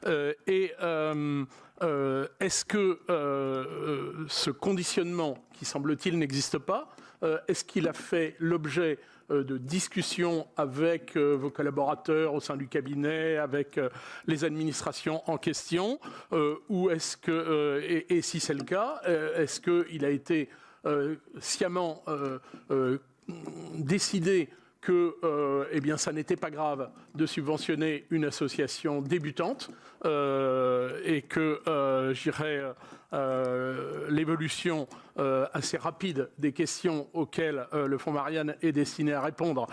Est-ce que ce conditionnement, qui semble-t-il n'existe pas, est-ce qu'il a fait l'objet de discussions avec vos collaborateurs au sein du cabinet, avec les administrations en question, ou est-ce que, et si c'est le cas, est-ce qu'il a été sciemment décidé que eh bien, ça n'était pas grave de subventionner une association débutante et que, l'évolution assez rapide des questions auxquelles le Fonds Marianne est destiné à répondre,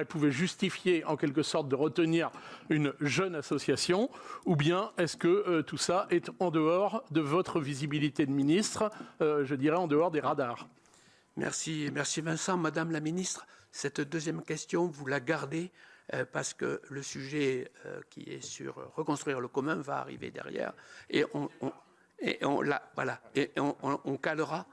pouvait justifier en quelque sorte de retenir une jeune association, ou bien est-ce que tout ça est en dehors de votre visibilité de ministre, en dehors des radars? Merci Vincent. Madame la ministre, cette deuxième question, vous la gardez parce que le sujet qui est sur reconstruire le commun va arriver derrière et on calera.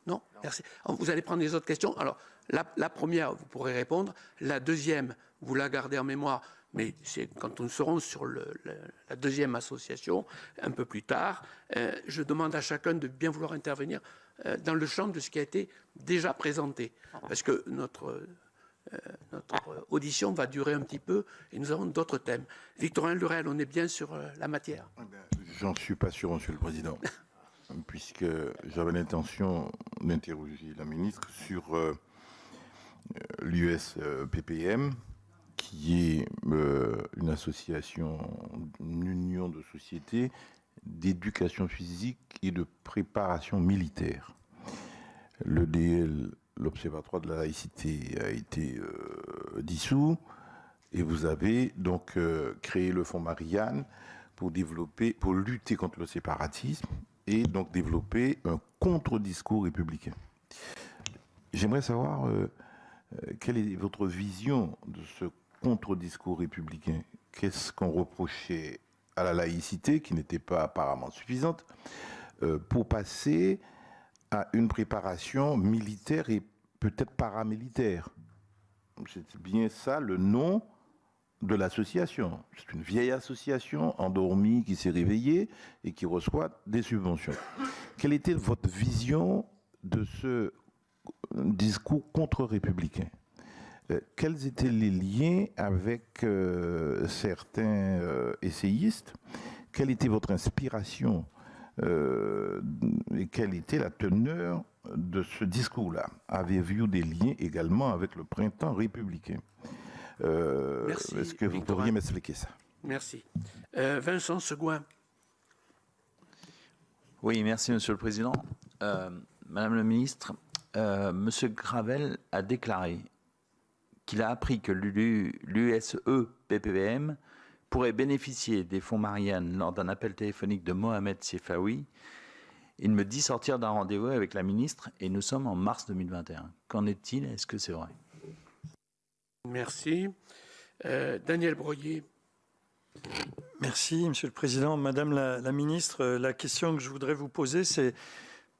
Non, merci. Vous allez prendre les autres questions. Alors, la première, vous pourrez répondre. La deuxième, vous la gardez en mémoire, mais c'est quand nous serons sur la deuxième association, un peu plus tard. Je demande à chacun de bien vouloir intervenir dans le champ de ce qui a été déjà présenté. Parce que notre audition va durer un petit peu et nous avons d'autres thèmes. Victorin Lurel, on est bien sur la matière? J'en suis pas sûr, Monsieur le Président, puisque j'avais l'intention d'interroger la ministre sur l'USPPM, qui est une association, une union de sociétés d'éducation physique et de préparation militaire. L'Observatoire de la laïcité a été dissous et vous avez donc créé le Fonds Marianne pour lutter contre le séparatisme et donc développer un contre-discours républicain. J'aimerais savoir quelle est votre vision de ce contre-discours républicain. Qu'est-ce qu'on reprochait à la laïcité, qui n'était pas apparemment suffisante, pour passer à une préparation militaire et peut-être paramilitaire? C'est bien ça le nom de l'association. C'est une vieille association endormie qui s'est réveillée et qui reçoit des subventions. Quelle était votre vision de ce discours contre-républicain? Quels étaient les liens avec certains essayistes? Quelle était votre inspiration et quelle était la teneur de ce discours-là? Avez-vous des liens également avec le printemps républicain? Merci. Est-ce que vous pourriez m'expliquer ça? Merci. Vincent Segouin. Oui, merci Monsieur le Président. Madame la Ministre, Monsieur Gravel a déclaré qu'il a appris que l'USE-PPM pourrait bénéficier des fonds Marianne lors d'un appel téléphonique de Mohamed Seffaoui. Il me dit sortir d'un rendez-vous avec la ministre et nous sommes en mars 2021. Qu'en est-il? Est-ce que c'est vrai? Merci. Daniel Breuiller. Merci, Monsieur le Président. Madame la Ministre, la question que je voudrais vous poser, c'est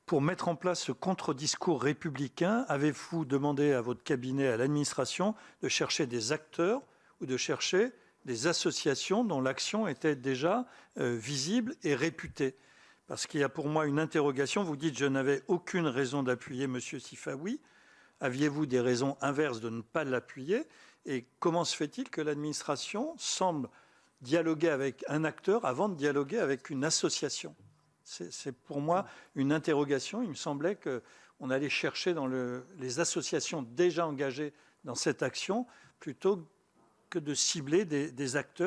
pour mettre en place ce contre-discours républicain, avez-vous demandé à votre cabinet, à l'administration, de chercher des acteurs ou de chercher des associations dont l'action était déjà visible et réputée? Parce qu'il y a pour moi une interrogation. Vous dites « je n'avais aucune raison d'appuyer M. Seffaoui ». Aviez-vous des raisons inverses de ne pas l'appuyer? Et comment se fait-il que l'administration semble dialoguer avec un acteur avant de dialoguer avec une association? C'est pour moi une interrogation. Il me semblait qu'on allait chercher dans les associations déjà engagées dans cette action plutôt que de cibler des acteurs